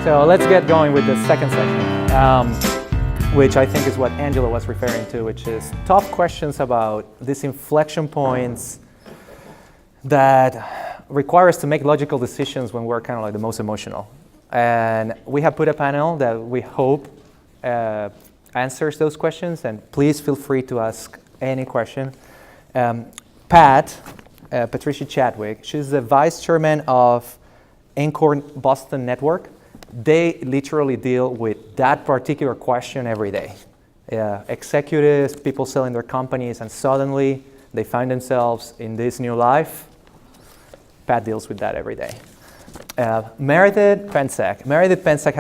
So let's get going with the second section, which I think is what Angela was referring to, which is tough questions about these inflection points that require us to make logical decisions when we're kind of like the most emotional. And we have put a panel that we hope answers those questions, and please feel free to ask any question. Patricia Chadwick, she's the vice chairman of Encore Boston Network. They literally deal with that particular question every day. Executives, people selling their companies, and suddenly they find themselves in this new life. Pat deals with that every day. Meredith Pensack. Meredith Pensack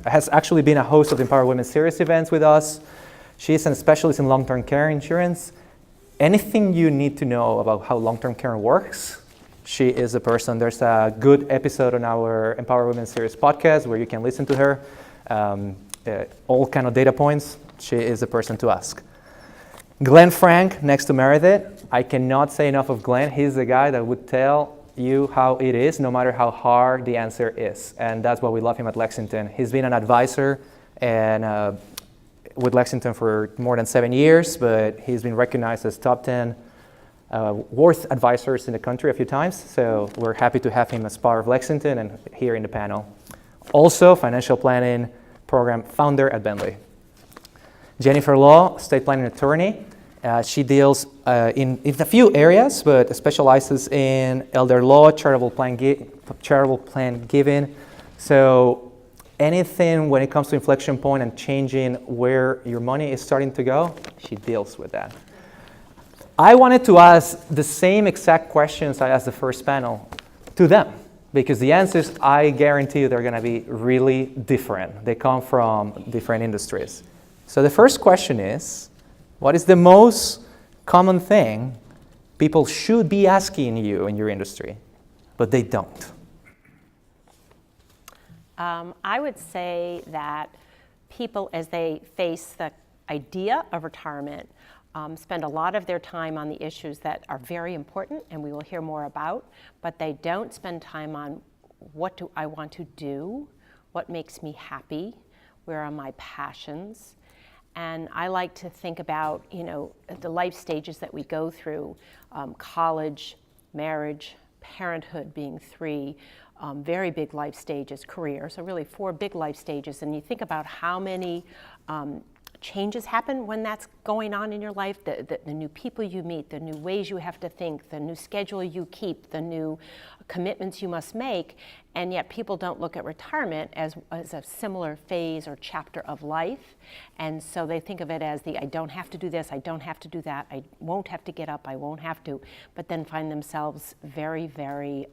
has actually been a host of the Empower Women series events with us. She's a specialist in long-term care insurance. Anything you need to know about how long-term care works, she is the person. There's a good episode on our Empower Women series podcast where you can listen to her. All kind of data points. She is the person to ask. Glenn Frank, next to Meredith. I cannot say enough of Glenn. He's the guy that would tell you how it is, no matter how hard the answer is. And that's why we love him at Lexington. He's been an advisor and with Lexington for more than 7 years, but he's been recognized as top 10 worth advisors in the country a few times. So we're happy to have him as part of Lexington and here in the panel. Also, financial planning program founder at Bentley. Jennifer Law, estate planning attorney. She deals in a few areas, but specializes in elder law, charitable plan giving. So anything when it comes to inflection point and changing where your money is starting to go, she deals with that. I wanted to ask the same exact questions I asked the first panel to them, because the answers, I guarantee you, they're going to be really different. They come from different industries. So the first question is, what is the most common thing people should be asking you in your industry, but they don't? I would say that people, as they face the idea of retirement, spend a lot of their time on the issues that are very important and we will hear more about, but they don't spend time on what do I want to do, what makes me happy, where are my passions. And I like to think about, the life stages that we go through, college, marriage, parenthood being 3 very big life stages, career, so really 4 big life stages. And you think about how many changes happen when that's going on in your life, the new people you meet, the new ways you have to think, the new schedule you keep, the new commitments you must make, and yet people don't look at retirement as a similar phase or chapter of life. And so they think of it as I don't have to do this, I don't have to do that, I won't have to get up, I won't have to, but then find themselves very, very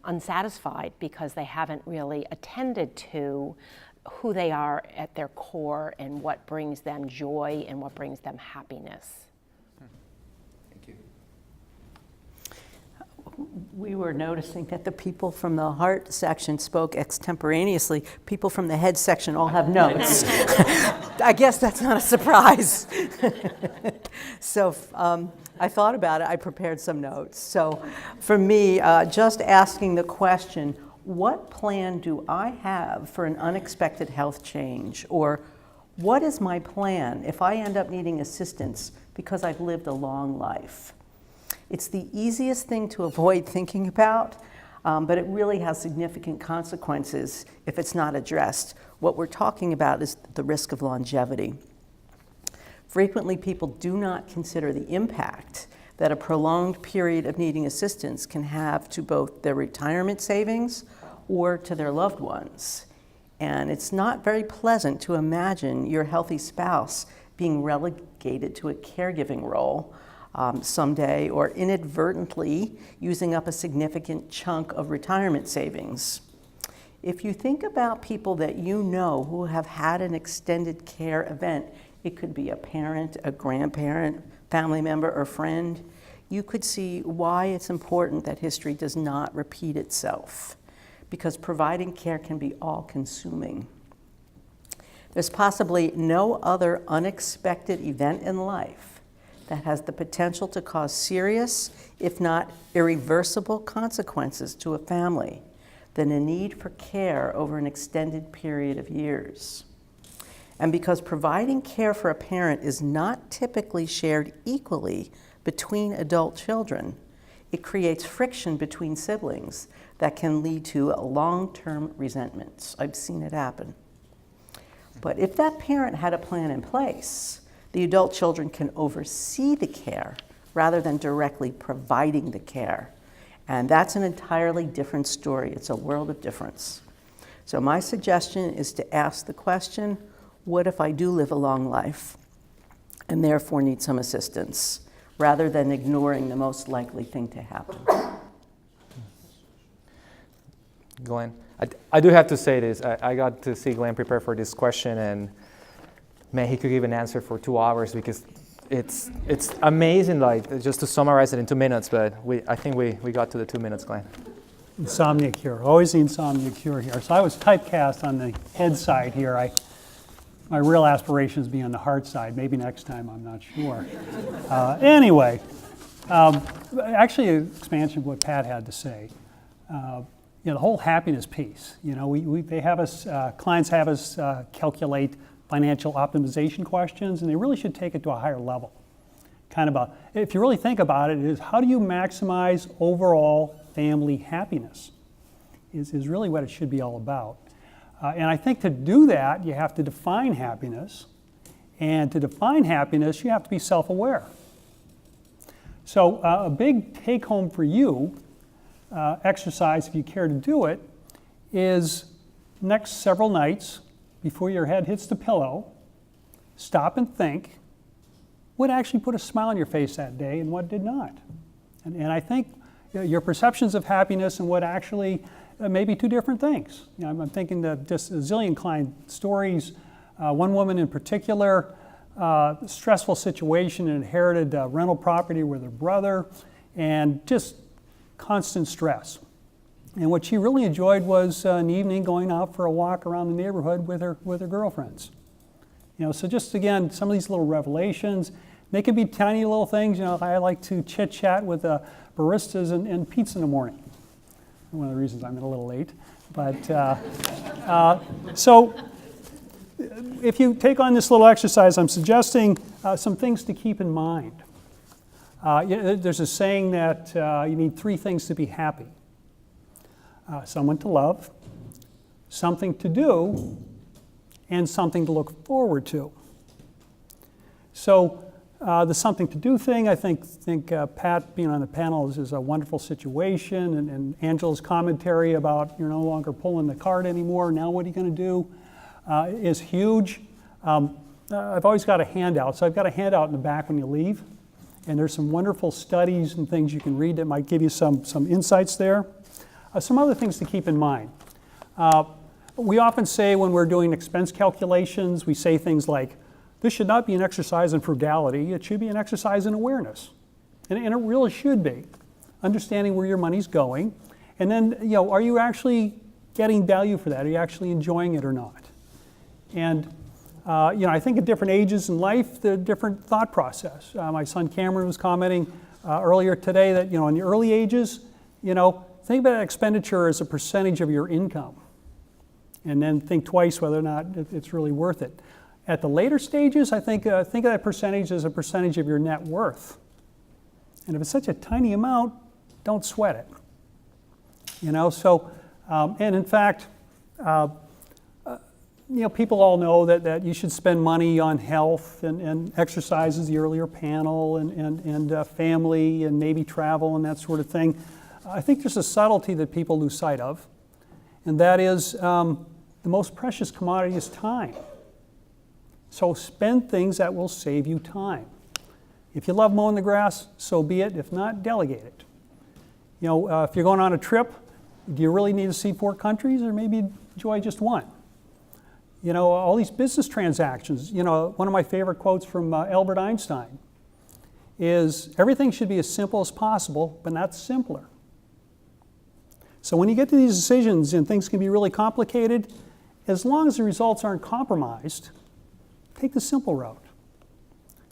unsatisfied because they haven't really attended to who they are at their core and what brings them joy and what brings them happiness. Thank you. We were noticing that the people from the heart section spoke extemporaneously. People from the head section all have notes. I guess that's not a surprise. So I thought about it. I prepared some notes. So for me, just asking the question, what plan do I have for an unexpected health change? Or what is my plan if I end up needing assistance because I've lived a long life? It's the easiest thing to avoid thinking about, but it really has significant consequences if it's not addressed. What we're talking about is the risk of longevity. Frequently, people do not consider the impact that a prolonged period of needing assistance can have to both their retirement savings or to their loved ones. And it's not very pleasant to imagine your healthy spouse being relegated to a caregiving role someday, or inadvertently using up a significant chunk of retirement savings. If you think about people that you know who have had an extended care event, it could be a parent, a grandparent, family member, or friend, you could see why it's important that history does not repeat itself, because providing care can be all-consuming. There's possibly no other unexpected event in life that has the potential to cause serious, if not irreversible, consequences to a family than a need for care over an extended period of years. And because providing care for a parent is not typically shared equally between adult children, it creates friction between siblings that can lead to long-term resentments. I've seen it happen. But if that parent had a plan in place, the adult children can oversee the care rather than directly providing the care. And that's an entirely different story. It's a world of difference. So my suggestion is to ask the question, what if I do live a long life and therefore need some assistance, rather than ignoring the most likely thing to happen? Glenn, I do have to say this. I got to see Glenn prepare for this question, and man, he could give an answer for 2 hours because it's amazing, like, just to summarize it in 2 minutes, but I think we got to the 2 minutes, Glenn. Insomnia cure, always the insomnia cure here. So I was typecast on the head side here. My real aspiration is to be on the heart side. Maybe next time, I'm not sure. Anyway, actually, an expansion of what Pat had to say. The whole happiness piece. They have us, clients have us calculate financial optimization questions, and they really should take it to a higher level. If you really think about it, is how do you maximize overall family happiness? Is really what it should be all about. And I think to do that, you have to define happiness. And to define happiness, you have to be self-aware. So a big take-home for you, exercise if you care to do it, is next several nights before your head hits the pillow, stop and think what actually put a smile on your face that day and what did not. And I think your perceptions of happiness and what actually may be two different things. I'm thinking that just a zillion client stories. One woman in particular, stressful situation, inherited rental property with her brother, and just constant stress. And what she really enjoyed was an evening going out for a walk around the neighborhood with her girlfriends. So just again, some of these little revelations. They can be tiny little things. I like to chit chat with baristas and pizza in the morning. One of the reasons I'm a little late. But so if you take on this little exercise, I'm suggesting some things to keep in mind. There's a saying that you need 3 things to be happy. Someone to love, something to do, and something to look forward to. So the something to do thing, I think Pat being on the panel is a wonderful situation, and Angela's commentary about you're no longer pulling the cart anymore, now what are you going to do, is huge. I've always got a handout, so I've got a handout in the back when you leave, and there's some wonderful studies and things you can read that might give you some insights there. Some other things to keep in mind. We often say when we're doing expense calculations, we say things like, this should not be an exercise in frugality, it should be an exercise in awareness. And it really should be. Understanding where your money's going. And then, are you actually getting value for that? Are you actually enjoying it or not? And, I think at different ages in life, the different thought process. My son Cameron was commenting earlier today that, in the early ages, think about expenditure as a percentage of your income. And then think twice whether or not it's really worth it. At the later stages, I think of that percentage as a percentage of your net worth. And if it's such a tiny amount, don't sweat it. And in fact, people all know that you should spend money on health and exercise as the earlier panel and family and maybe travel and that sort of thing. I think there's a subtlety that people lose sight of, and that is the most precious commodity is time. So spend things that will save you time. If you love mowing the grass, so be it. If not, delegate it. If you're going on a trip, do you really need to see 4 countries, or maybe enjoy just one? All these business transactions. One of my favorite quotes from Albert Einstein is, everything should be as simple as possible, but not simpler. So when you get to these decisions and things can be really complicated, as long as the results aren't compromised, take the simple route.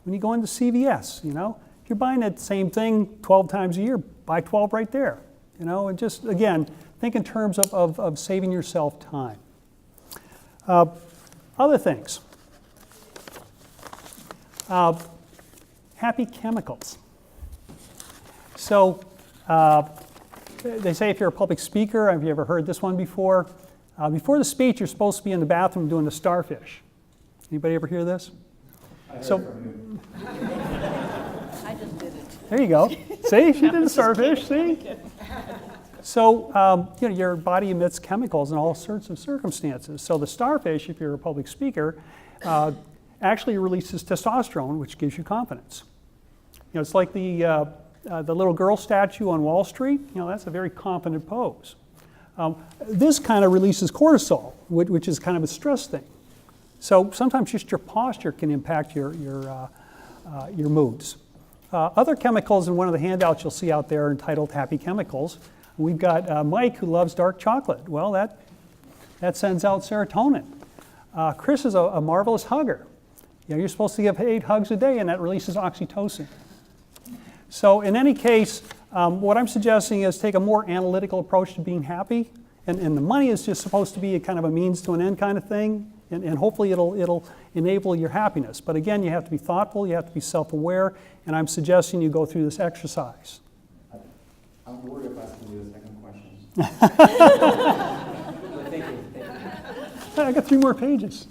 When you go into CVS, if you're buying that same thing 12 times a year, buy 12 right there. And just, again, think in terms of saving yourself time. Other things. Happy chemicals. So they say if you're a public speaker, have you ever heard this one before? Before the speech, you're supposed to be in the bathroom doing the starfish. Anybody ever hear this? So, I just did it. there you go. See, she did the starfish, see? So, your body emits chemicals in all sorts of circumstances. So the starfish, if you're a public speaker, actually releases testosterone, which gives you confidence. It's like the little girl statue on Wall Street. That's a very confident pose. This kind of releases cortisol, which is kind of a stress thing. So sometimes just your posture can impact your moods. Other chemicals in one of the handouts you'll see out there are entitled Happy Chemicals. We've got Mike, who loves dark chocolate. Well, that sends out serotonin. Chris is a marvelous hugger. You're supposed to give 8 hugs a day, and that releases oxytocin. So in any case, what I'm suggesting is take a more analytical approach to being happy. And the money is just supposed to be a kind of a means to an end kind of thing. And hopefully it'll enable your happiness. But again, you have to be thoughtful, you have to be self-aware, and I'm suggesting you go through this exercise. I'm worried about asking you the second question. I got 3 more pages.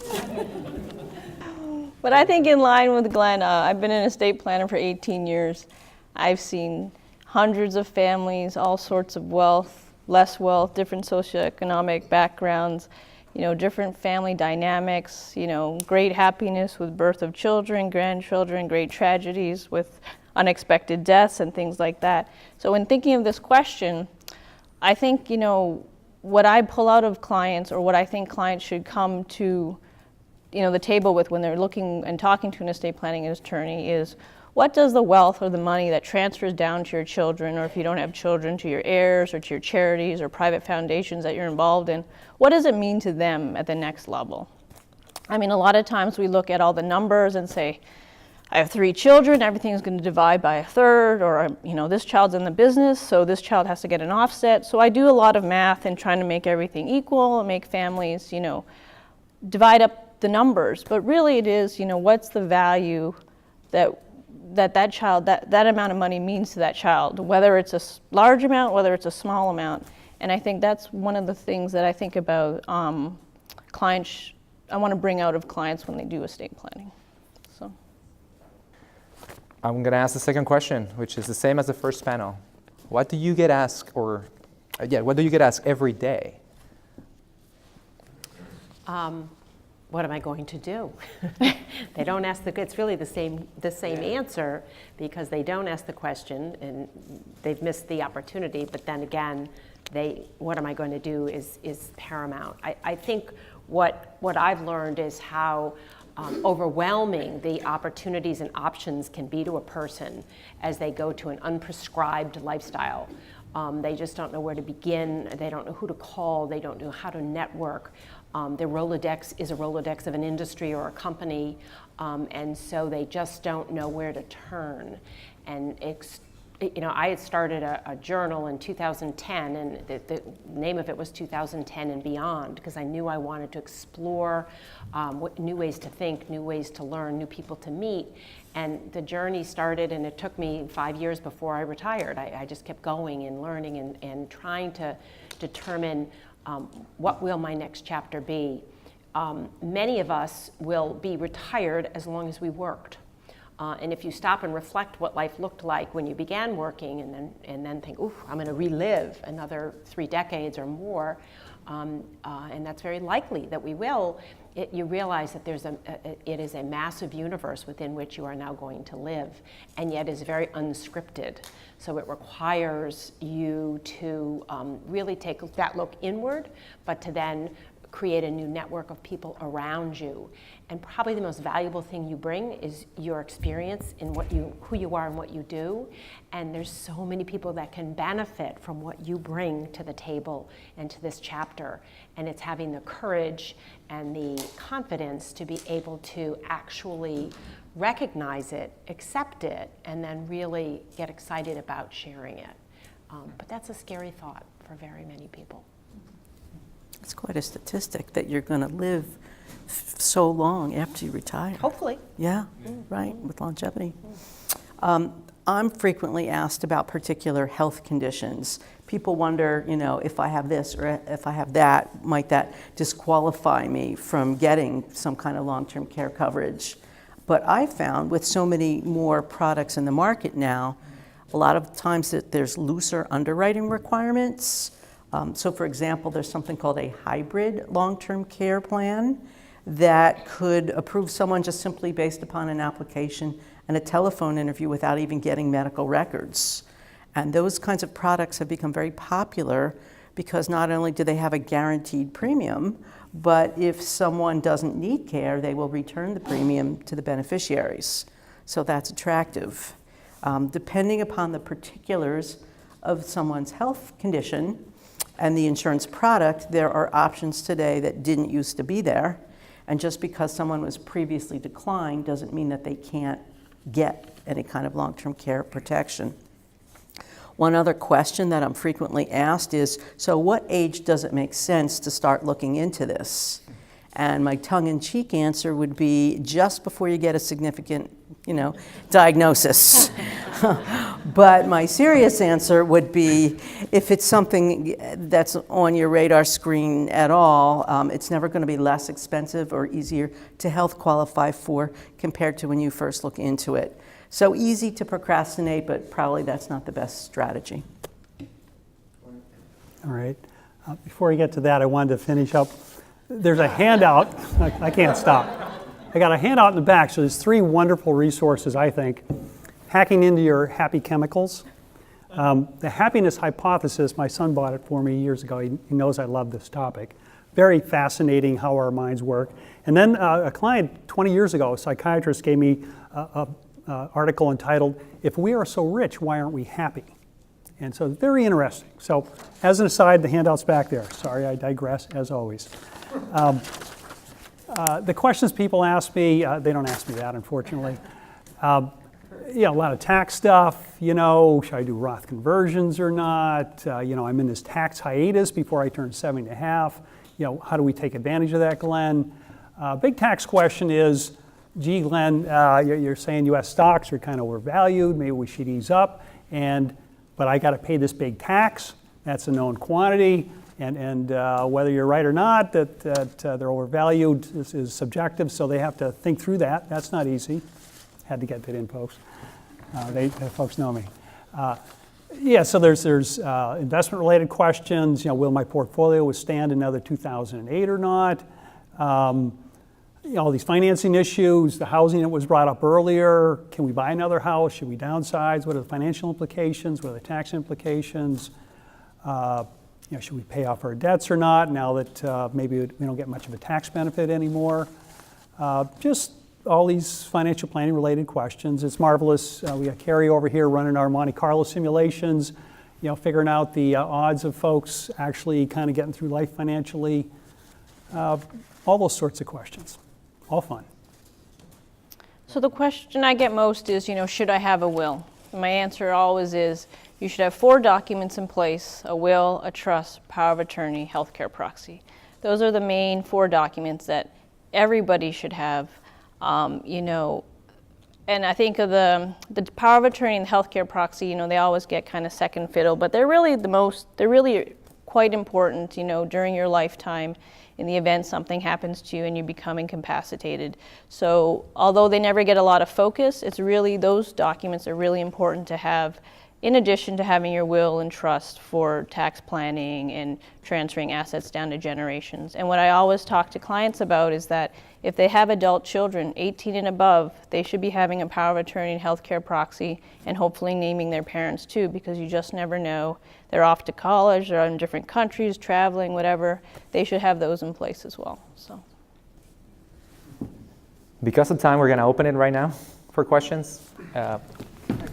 But I think in line with Glenn, I've been an estate planner for 18 years. I've seen hundreds of families, all sorts of wealth, less wealth, different socioeconomic backgrounds, different family dynamics, great happiness with birth of children, grandchildren, great tragedies with unexpected deaths and things like that. So in thinking of this question, I think, what I pull out of clients, or what I think clients should come to, the table with when they're looking and talking to an estate planning attorney is, what does the wealth or the money that transfers down to your children, or if you don't have children, to your heirs or to your charities or private foundations that you're involved in, what does it mean to them at the next level? I mean, a lot of times we look at all the numbers and say, I have 3 children, everything's going to divide by 1/3, or this child's in the business, so this child has to get an offset. So I do a lot of math and trying to make everything equal and make families, divide up the numbers. But really it is, what's the value that child, that amount of money means to that child, whether it's a large amount, whether it's a small amount. And I think that's one of the things that I think about clients, I want to bring out of clients when they do estate planning. So I'm going to ask the second question, which is the same as the first panel. What do you get asked, what do you get asked every day? What am I going to do? They don't ask it's really the same answer, because they don't ask the question and they've missed the opportunity, but then again, what am I going to do is paramount. I think what I've learned is how overwhelming the opportunities and options can be to a person as they go to an unprescribed lifestyle. They just don't know where to begin, they don't know who to call, they don't know how to network. Their Rolodex is a Rolodex of an industry or a company, and so they just don't know where to turn. And I had started a journal in 2010, and the name of it was 2010 and Beyond, because I knew I wanted to explore new ways to think, new ways to learn, new people to meet. And the journey started, and it took me 5 years before I retired. I just kept going and learning and trying to determine what will my next chapter be. Many of us will be retired as long as we worked. And if you stop and reflect what life looked like when you began working, and then think, ooh, I'm going to relive another 3 decades or more, and that's very likely that we will, you realize that it is a massive universe within which you are now going to live, and yet is very unscripted. So it requires you to really take that look inward, but to then create a new network of people around you. And probably the most valuable thing you bring is your experience in who you are and what you do. And there's so many people that can benefit from what you bring to the table and to this chapter. And it's having the courage and the confidence to be able to actually recognize it, accept it, and then really get excited about sharing it. But that's a scary thought for very many people. It's quite a statistic that you're going to live so long after you retire. Hopefully. Yeah, right, with longevity. I'm frequently asked about particular health conditions. People wonder, if I have this or if I have that, might that disqualify me from getting some kind of long-term care coverage? But I found with so many more products in the market now, a lot of times that there's looser underwriting requirements. So for example, there's something called a hybrid long-term care plan that could approve someone just simply based upon an application and a telephone interview without even getting medical records. And those kinds of products have become very popular because not only do they have a guaranteed premium, but if someone doesn't need care, they will return the premium to the beneficiaries. So that's attractive. Depending upon the particulars of someone's health condition and the insurance product, there are options today that didn't used to be there. And just because someone was previously declined doesn't mean that they can't get any kind of long-term care protection. One other question that I'm frequently asked is, so what age does it make sense to start looking into this? And my tongue-in-cheek answer would be just before you get a significant, diagnosis. But my serious answer would be if it's something that's on your radar screen at all, it's never going to be less expensive or easier to health qualify for compared to when you first look into it. So easy to procrastinate, but probably that's not the best strategy. All right. Before we get to that, I wanted to finish up. There's a handout. I can't stop. I got a handout in the back. So there's 3 wonderful resources, I think. Hacking into your happy chemicals. The happiness hypothesis, my son bought it for me years ago. He knows I love this topic. Very fascinating how our minds work. And then a client 20 years ago, a psychiatrist, gave me an article entitled, "If We Are So Rich, Why Aren't We Happy?" And so it's very interesting. So as an aside, the handout's back there. Sorry, I digress, as always. The questions people ask me, they don't ask me that, unfortunately. A lot of tax stuff, should I do Roth conversions or not? I'm in this tax hiatus before I turn 70 and a half. How do we take advantage of that, Glenn? Big tax question is, gee, Glenn, you're saying U.S. stocks are kind of overvalued. Maybe we should ease up. But I got to pay this big tax. That's a known quantity. And whether you're right or not, that they're overvalued is subjective. So they have to think through that. That's not easy. Had to get that in, folks. Folks know me. So there's investment-related questions. Will my portfolio withstand another 2008 or not? All these financing issues, the housing that was brought up earlier. Can we buy another house? Should we downsize? What are the financial implications? What are the tax implications? Should we pay off our debts or not now that maybe we don't get much of a tax benefit anymore? Just all these financial planning related questions. It's marvelous. We got Carrie over here running our Monte Carlo simulations, figuring out the odds of folks actually kind of getting through life financially. All those sorts of questions. All fun. So the question I get most is, should I have a will? And my answer always is, you should have 4 documents in place: a will, a trust, power of attorney, healthcare proxy. Those are the main 4 documents that everybody should have. And I think of the power of attorney and the healthcare proxy, they always get kind of second fiddle, but they're really quite important, during your lifetime in the event something happens to you and you become incapacitated. So although they never get a lot of focus, those documents are really important to have, in addition to having your will and trust for tax planning and transferring assets down to generations. And what I always talk to clients about is that if they have adult children, 18 and above, they should be having a power of attorney and healthcare proxy, and hopefully naming their parents too, because you just never know. They're off to college, they're in different countries, traveling, whatever. They should have those in place as well. So, Because of time, we're going to open it right now for questions.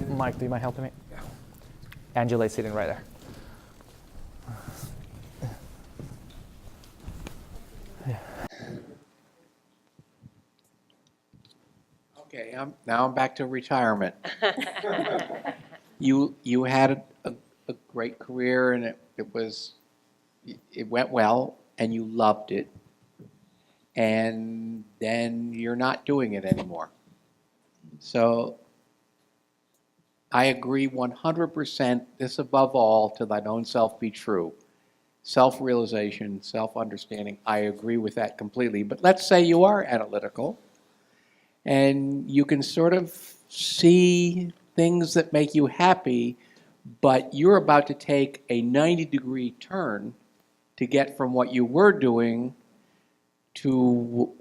Mike, do you mind helping me? Angela is sitting right there. Okay, now I'm back to retirement. You had a great career and it went well and you loved it, and then you're not doing it anymore. So I agree 100%, this above all, to thine own self be true. Self-realization, self-understanding, I agree with that completely. But let's say you are analytical and you can sort of see things that make you happy, but you're about to take a 90-degree turn to get from what you were doing to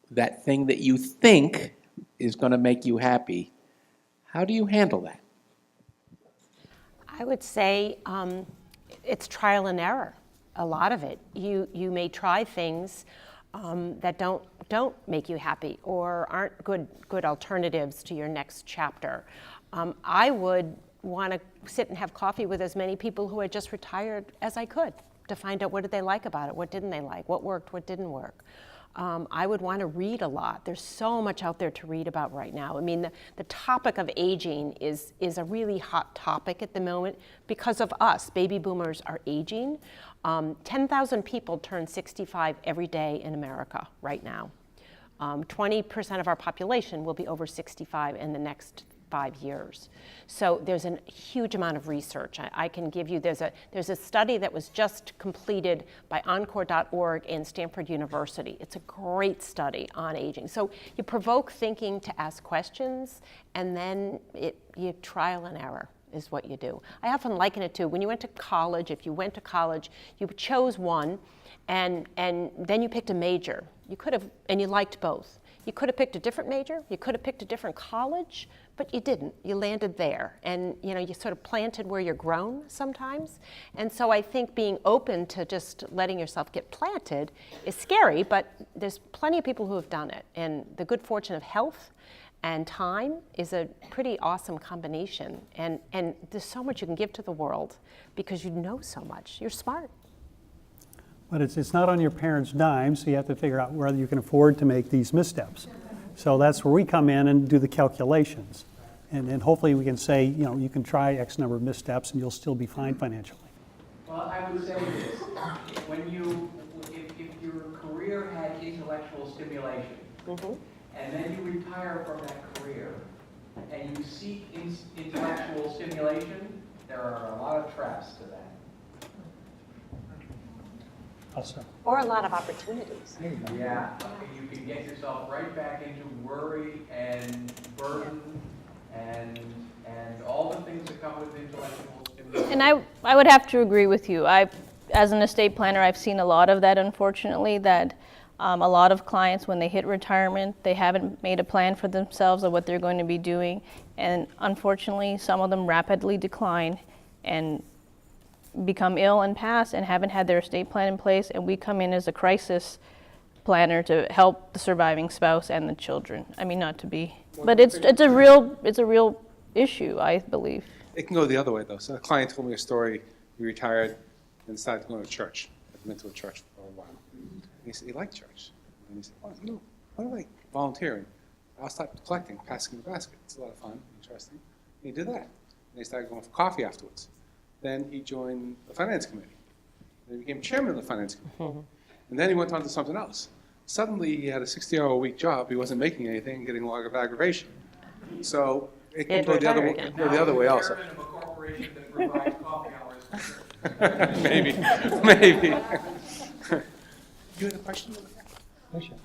that thing that you think is going to make you happy. How do you handle that? I would say it's trial and error, a lot of it. You may try things that don't make you happy or aren't good alternatives to your next chapter. I would want to sit and have coffee with as many people who had just retired as I could to find out what did they like about it, what didn't they like, what worked, what didn't work. I would want to read a lot. There's so much out there to read about right now. I mean, the topic of aging is a really hot topic at the moment because of us. Baby boomers are aging. 10,000 people turn 65 every day in America right now. 20% of our population will be over 65 in the next 5 years. So there's a huge amount of research. I can give you, there's a study that was just completed by Encore.org and Stanford University. It's a great study on aging. So you provoke thinking to ask questions, and then you trial and error is what you do. I often liken it to when you went to college. If you went to college, you chose one, and then you picked a major. You could have, and you liked both. You could have picked a different major, you could have picked a different college, but you didn't. You landed there, and you sort of planted where you're grown sometimes. And so I think being open to just letting yourself get planted is scary, but there's plenty of people who have done it. And the good fortune of health and time is a pretty awesome combination. And there's so much you can give to the world because you know so much. You're smart. But it's not on your parents' dime, so you have to figure out whether you can afford to make these missteps. So that's where we come in and do the calculations. And then hopefully we can say, you can try X number of missteps and you'll still be fine financially. Well, I would say this. If your career had intellectual stimulation, and then you retire from that career, and you seek intellectual stimulation, there are a lot of traps to that. Also. Or a lot of opportunities. Yeah, you can get yourself right back into worry and burden and all the things that come with intellectual stimulation. And I would have to agree with you. As an estate planner, I've seen a lot of that, unfortunately, that a lot of clients, when they hit retirement, they haven't made a plan for themselves of what they're going to be doing. And unfortunately, some of them rapidly decline and become ill and pass and haven't had their estate plan in place, and we come in as a crisis planner to help the surviving spouse and the children. I mean, not to be, but it's a real issue, I believe. It can go the other way though. So a client told me a story. He retired and started going to church. I've been to a church for a while. And he said he liked church. And he said, "Oh, I like volunteering. I'll start collecting, passing the basket. It's a lot of fun, interesting." And he did that. And he started going for coffee afterwards. Then he joined the finance committee. Then he became chairman of the finance committee. And then he went on to something else. Suddenly he had a 60-hour-a-week job. He wasn't making anything and getting a lot of aggravation. So it can go the other way also. Chairman of a corporation that provides coffee hours. Maybe. You had a question? Sure.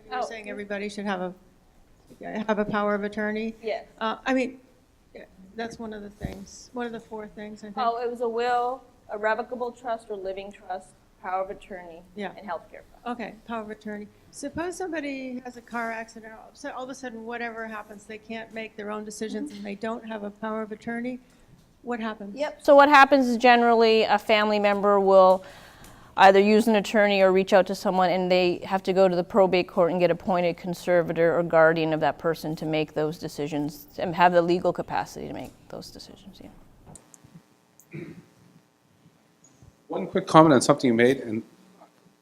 You were saying everybody should have a power of attorney? Yes. That's one of the things, one of the 4 things, I think. Oh, it was a will, a revocable trust or living trust, power of attorney, Yeah. and healthcare. Okay, power of attorney. Suppose somebody has a car accident, so all of a sudden, whatever happens, they can't make their own decisions and they don't have a power of attorney. What happens? Yep. So what happens is generally a family member will either use an attorney or reach out to someone, and they have to go to the probate court and get appointed conservator or guardian of that person to make those decisions and have the legal capacity to make those decisions. Yeah. One quick comment on something you made, and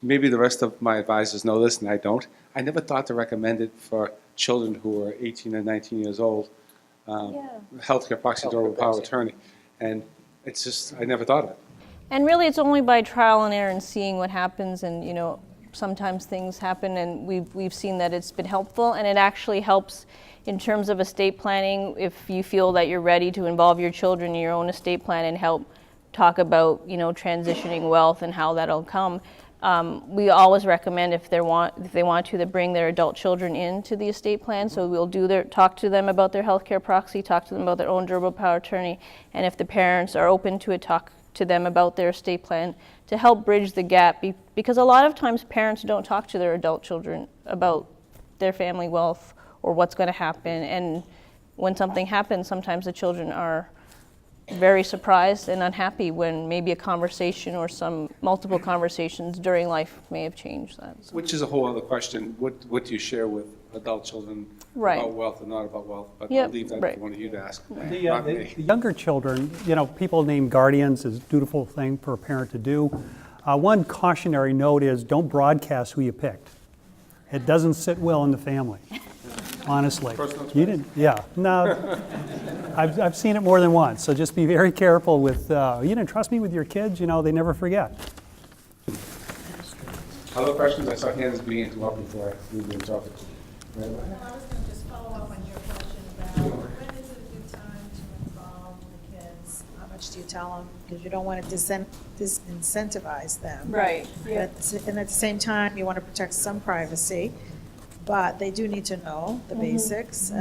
maybe the rest of my advisors know this and I don't. I never thought to recommend it for children who are 18 and 19 years old, healthcare proxy durable power of attorney. And it's just, I never thought of it. And really, it's only by trial and error and seeing what happens, and sometimes things happen, and we've seen that it's been helpful, and it actually helps in terms of estate planning if you feel that you're ready to involve your children in your own estate plan and help talk about transitioning wealth and how that'll come. We always recommend if they want to bring their adult children into the estate plan. So we'll talk to them about their healthcare proxy, talk to them about their own durable power of attorney, and if the parents are open to it, talk to them about their estate plan to help bridge the gap. Because a lot of times parents don't talk to their adult children about their family wealth or what's going to happen. And when something happens, sometimes the children are very surprised and unhappy when maybe a conversation or some multiple conversations during life may have changed that. So. Which is a whole other question. What do you share with adult children about wealth and not about wealth? But I'll leave that for one of you to ask. The younger children, people name guardians is a dutiful thing for a parent to do. One cautionary note is don't broadcast who you picked. It doesn't sit well in the family, honestly. You didn't, no. I've seen it more than once, so just be very careful with, you didn't trust me with your kids, they never forget. Other questions? I saw hands being interrupted before I moved into topic. I was going to just follow up on your question about when is it a good time to involve the kids? How much do you tell them? Because you don't want to disincentivize them. Right. Yeah. And at the same time, you want to protect some privacy, but they do need to know the basics.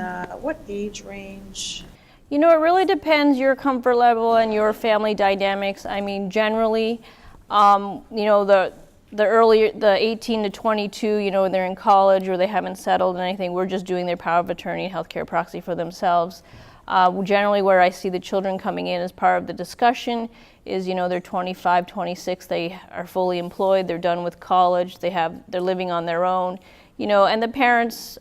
What age range? It really depends your comfort level and your family dynamics. I mean, generally, the 18 to 22, they're in college or they haven't settled anything, we're just doing their power of attorney and healthcare proxy for themselves. Generally where I see the children coming in as part of the discussion is, they're 25, 26, they are fully employed, they're done with college, they're living on their own, and the parents,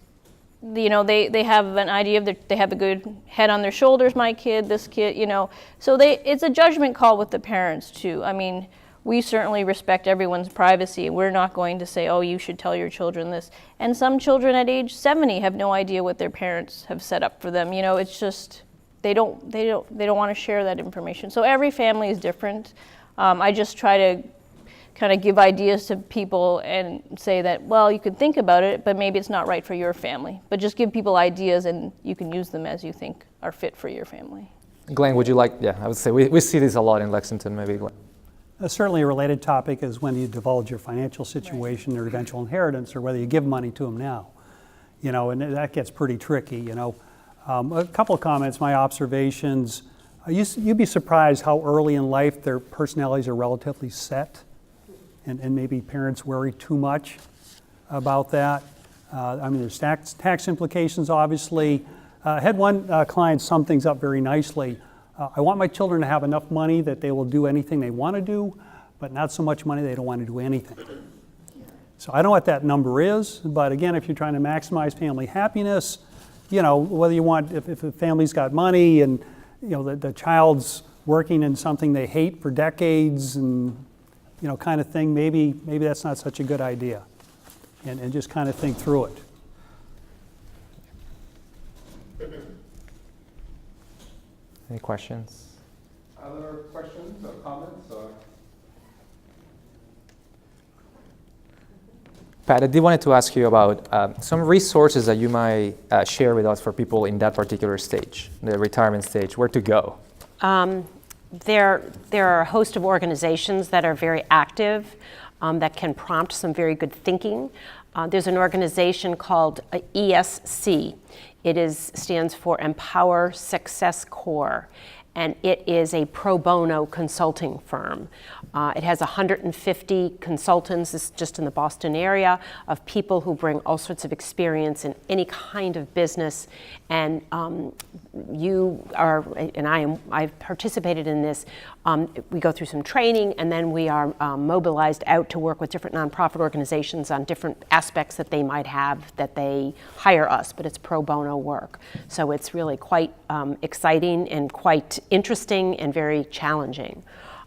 they have an idea of they have a good head on their shoulders, my kid, this kid, so it's a judgment call with the parents too. I mean, we certainly respect everyone's privacy. We're not going to say, oh, you should tell your children this. And some children at age 70 have no idea what their parents have set up for them. It's just, they don't want to share that information. So every family is different. I just try to kind of give ideas to people and say that, well, you could think about it, but maybe it's not right for your family. But just give people ideas and you can use them as you think are fit for your family. Glenn, would you like, I would say we see this a lot in Lexington, maybe Glenn. Certainly a related topic is when you divulge your financial situation or eventual inheritance or whether you give money to them now. And that gets pretty tricky, A couple of comments, my observations. You'd be surprised how early in life their personalities are relatively set and maybe parents worry too much about that. There's tax implications, obviously. I had one client sum things up very nicely. I want my children to have enough money that they will do anything they want to do, but not so much money they don't want to do anything. So I don't know what that number is, but again, if you're trying to maximize family happiness, whether you want, if the family's got money and, the child's working in something they hate for decades and, kind of thing, maybe that's not such a good idea. And just kind of think through it. Any questions? Other questions or comments? Pat, I did wanted to ask you about some resources that you might share with us for people in that particular stage, the retirement stage, where to go. There are a host of organizations that are very active that can prompt some very good thinking. There's an organization called ESC. It stands for Empower Success Corps, and it is a pro bono consulting firm. It has 150 consultants, this is just in the Boston area, of people who bring all sorts of experience in any kind of business. And I've participated in this. We go through some training, and then we are mobilized out to work with different nonprofit organizations on different aspects that they might have that they hire us, but it's pro bono work. So it's really quite exciting and quite interesting and very challenging.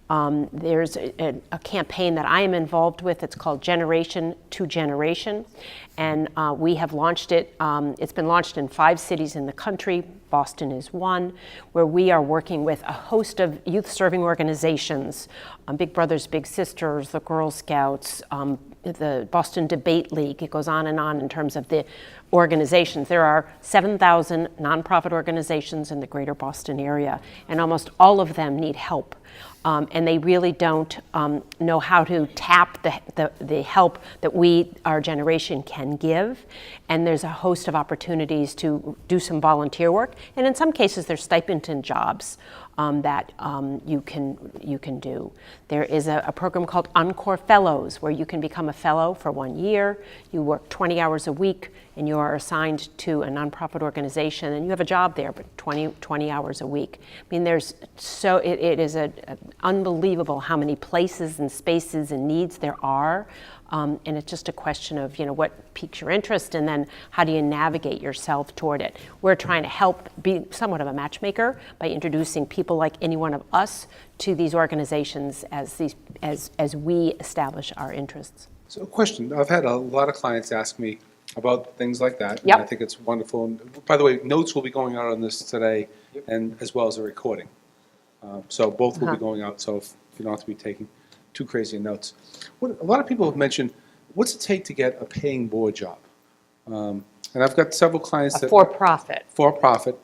There's a campaign that I am involved with. It's called Generation to Generation, and we have launched it. It's been launched in 5 cities in the country. Boston is one, where we are working with a host of youth-serving organizations, Big Brothers Big Sisters, the Girl Scouts, the Boston Debate League. It goes on in terms of the organizations. There are 7,000 nonprofit organizations in the greater Boston area, and almost all of them need help. And they really don't know how to tap the help that our generation, can give. And there's a host of opportunities to do some volunteer work. And in some cases, there's stipend jobs that you can do. There is a program called Encore Fellows, where you can become a fellow for 1 year. You work 20 hours a week, and you are assigned to a nonprofit organization, and you have a job there, but 20 hours a week. I mean, it is unbelievable how many places and spaces and needs there are. And it's just a question of, what piques your interest, and then how do you navigate yourself toward it. We're trying to help be somewhat of a matchmaker by introducing people like any one of us to these organizations as we establish our interests. So a question, I've had a lot of clients ask me about things like that. Yep. And I think it's wonderful. And by the way, notes will be going out on this today, and as well as a recording. So both will be going out, so if you don't have to be taking too crazy notes. A lot of people have mentioned, what's it take to get a paying board job? And I've got several clients that... For-profit. For-profit.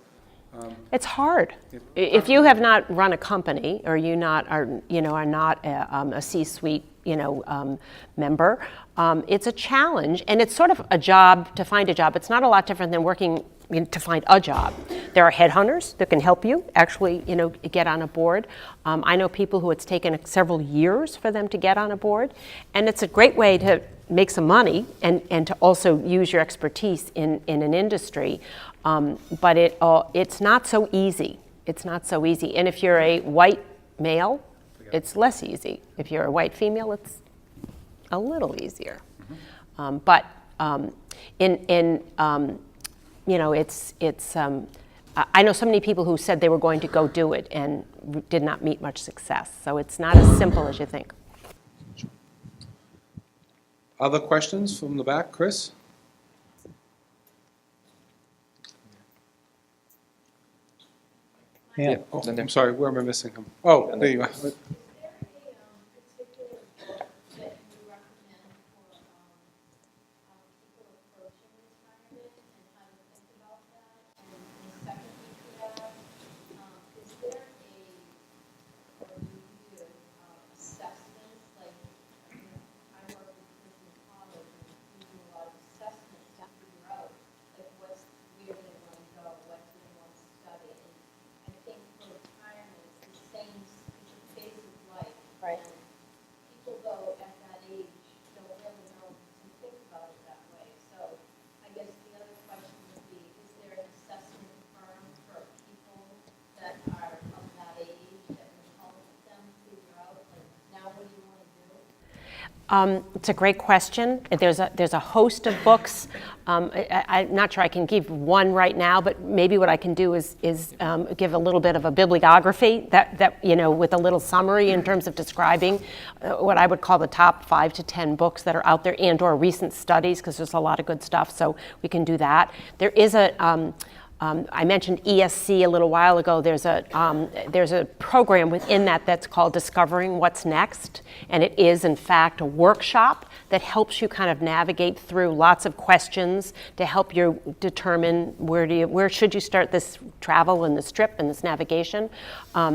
It's hard. If you have not run a company, or are not a C-suite, member, it's a challenge, and it's sort of a job to find a job. It's not a lot different than working to find a job. There are headhunters that can help you actually, get on a board. I know people who it's taken several years for them to get on a board, and it's a great way to make some money and to also use your expertise in an industry. But it's not so easy. It's not so easy. And if you're a white male, it's less easy. If you're a white female, it's a little easier. But I know so many people who said they were going to go do it and did not meet much success. So it's not as simple as you think. Other questions from the back? Chris? Yeah. Oh, I'm sorry, where am I missing him? Oh, there you are. It's a great question. There's a host of books. I'm not sure I can give one right now, but maybe what I can do is give a little bit of a bibliography that with a little summary in terms of describing what I would call the top 5 to 10 books that are out there and/or recent studies, because there's a lot of good stuff. So we can do that. There is I mentioned ESC a little while ago. There's a program within that's called Discovering What's Next, and it is in fact a workshop that helps you kind of navigate through lots of questions to help you determine where should you start this travel and this trip and this navigation.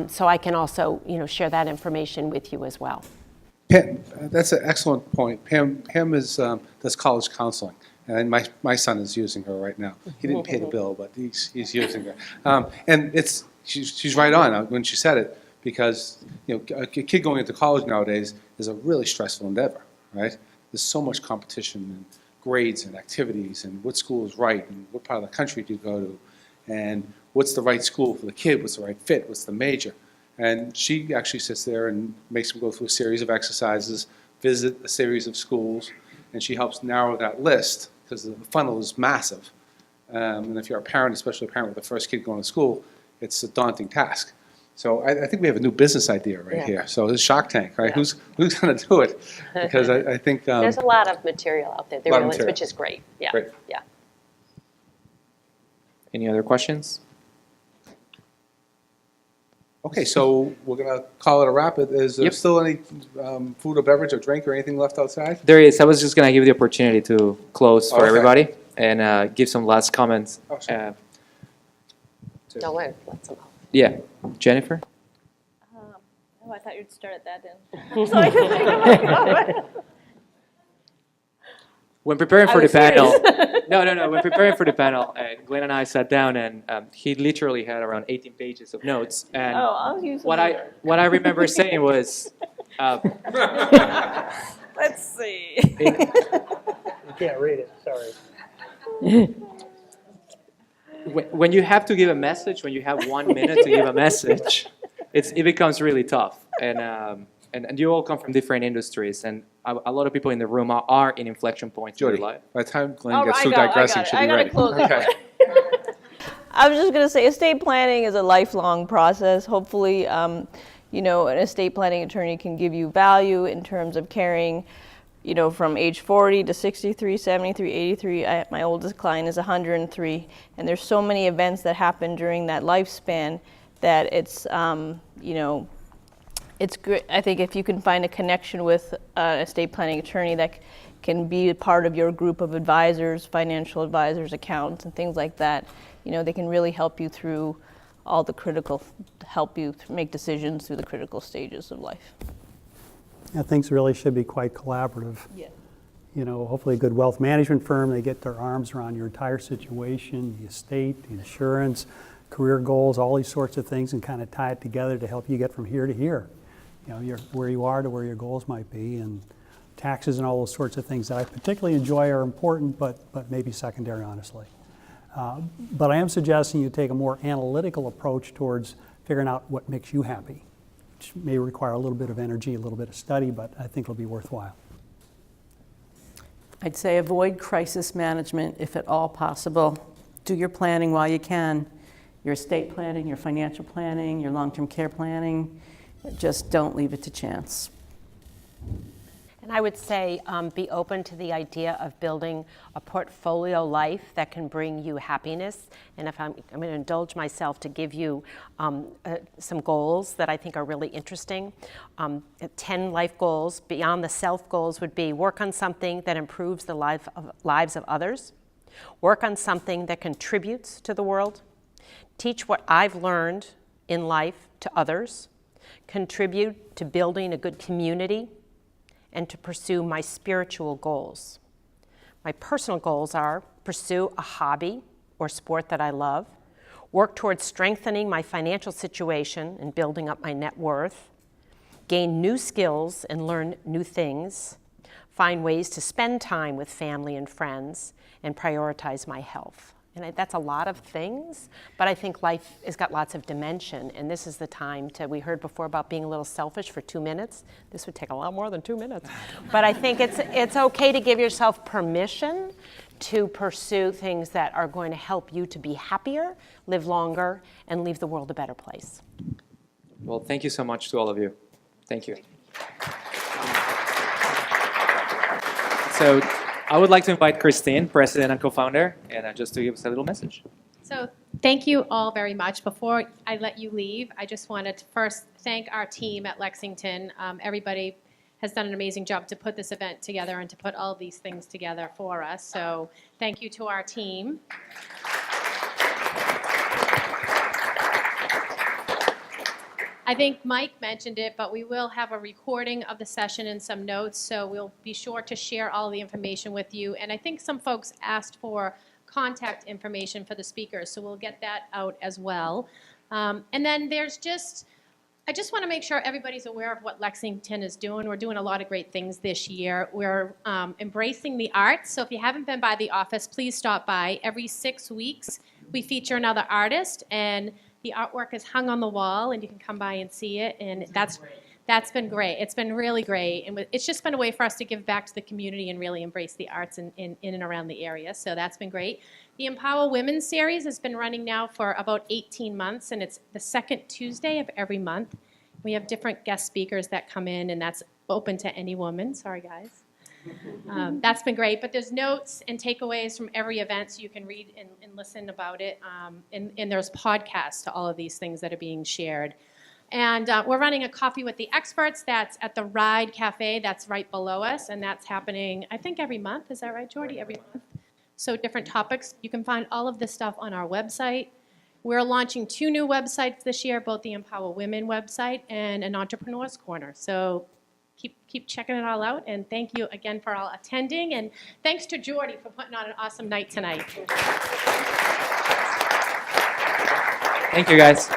So I can also share that information with you as well. Pam, that's an excellent point. Pam does college counseling. And my son is using her right now. He didn't pay the bill, but he's using her. And she's right on when she said it, because a kid going into college nowadays is a really stressful endeavor, right? There's so much competition and grades and activities and what school is right and what part of the country do you go to and what's the right school for the kid, what's the right fit, what's the major. And she actually sits there and makes him go through a series of exercises, visit a series of schools, and she helps narrow that list, because the funnel is massive. And if you're a parent, especially a parent with the first kid going to school, it's a daunting task. So I think we have a new business idea right Yeah. here. So this is Shark Tank, right? Yeah. Who's going to do it? Because I think There's a lot of material out there, lot of really is, material. which is great. Yeah. Great. Yeah. Any other questions? Okay, so we're going to call it a wrap. Is there Yep. still any food or beverage or drink or anything left outside? There is. I was just going to give you the opportunity to close for Okay. everybody and give some last comments. Oh, sure. Don't worry. Let's go. Yeah, Jennifer? Oh, I thought you'd start at that end. So I could think of my comment. When preparing I for the was panel, serious. no. When preparing for the panel, Glenn and I sat down, and he literally had around 18 pages of notes. And Oh, I'll use what I remember saying was, Let's see. You can't read it, sorry. when you have to give a message, when you have 1 minute to give a message, it becomes really tough. And you all come from different industries, and a lot of people in the room are in inflection points in Jody, their life. by the time Glenn Oh, gets I through got it, digressing, I she'll be gotta ready. close it. Okay. I was just going to say estate planning is a lifelong process. Hopefully, you know, an estate planning attorney can give you value in terms of caring, you know, from age 40 to 63, 73, 83. My oldest client is 103. And there's so many events that happen during that lifespan that it's, you know, it's great. I think if you can find a connection with an estate planning attorney that can be a part of your group of advisors, financial advisors, accountants, and things like that, you know, they can really help you through all the critical, help you make decisions through the critical stages of life. Yeah, things really should be quite collaborative. Yeah. You know, hopefully a good wealth management firm, they get their arms around your entire situation, the estate, the insurance, career goals, all these sorts of things, and kind of tie it together to help you get from here to here. You know, where you are to where your goals might be, and taxes and all those sorts of things that I particularly enjoy are important, but maybe secondary, honestly. But I am suggesting you take a more analytical approach towards figuring out what makes you happy, which may require a little bit of energy, a little bit of study, but I think it'll be worthwhile. I'd say avoid crisis management if at all possible. Do your planning while you can. Your estate planning, your financial planning, your long-term care planning. Just don't leave it to chance. And I would say be open to the idea of building a portfolio life that can bring you happiness. And if I'm going to indulge myself to give you some goals that I think are really interesting. 10 life goals beyond the self goals would be work on something that improves the lives of others, work on something that contributes to the world, teach what I've learned in life to others, contribute to building a good community, and to pursue my spiritual goals. My personal goals are pursue a hobby or sport that I love, work towards strengthening my financial situation and building up my net worth, gain new skills and learn new things, find ways to spend time with family and friends, and prioritize my health. And that's a lot of things, but I think life has got lots of dimension, and this is the time to, we heard before about being a little selfish for 2 minutes. This would take a lot more than 2 minutes. But I think it's okay to give yourself permission to pursue things that are going to help you to be happier, live longer, and leave the world a better place. Well, thank you so much to all of you. Thank you. So I would like to invite Christine, president and co-founder, and just to give us a little message. So thank you all very much. Before I let you leave, I just wanted to first thank our team at Lexington. Everybody has done an amazing job to put this event together and to put all these things together for us. So thank you to our team. I think Mike mentioned it, but we will have a recording of the session and some notes, so we'll be sure to share all the information with you. And I think some folks asked for contact information for the speakers, so we'll get that out as well. And then I just want to make sure everybody's aware of what Lexington is doing. We're doing a lot of great things this year. We're embracing the arts, so if you haven't been by the office, please stop by. Every 6 weeks, we feature another artist, and the artwork is hung on the wall, and you can come by and see it. And That's been great. It's been really great. And it's just been a way for us to give back to the community and really embrace the arts in and around the area. So that's been great. The Empower Women series has been running now for about 18 months, and it's the second Tuesday of every month. We have different guest speakers that come in, and that's open to any woman. Sorry, guys. That's been great. But there's notes and takeaways from every event, so you can read and listen about it. And there's podcasts to all of these things that are being shared. And we're running a Coffee with the Experts that's at the Ride Cafe that's right below us, and that's happening, I think, every month. Is that right, Jordy? Every month? So different topics. You can find all of this stuff on our website. We're launching 2 new websites this year, both the Empower Women website and an Entrepreneur's Corner. So keep checking it all out, and thank you again for all attending, and thanks to Jordy for putting on an awesome night tonight. Thank you, guys.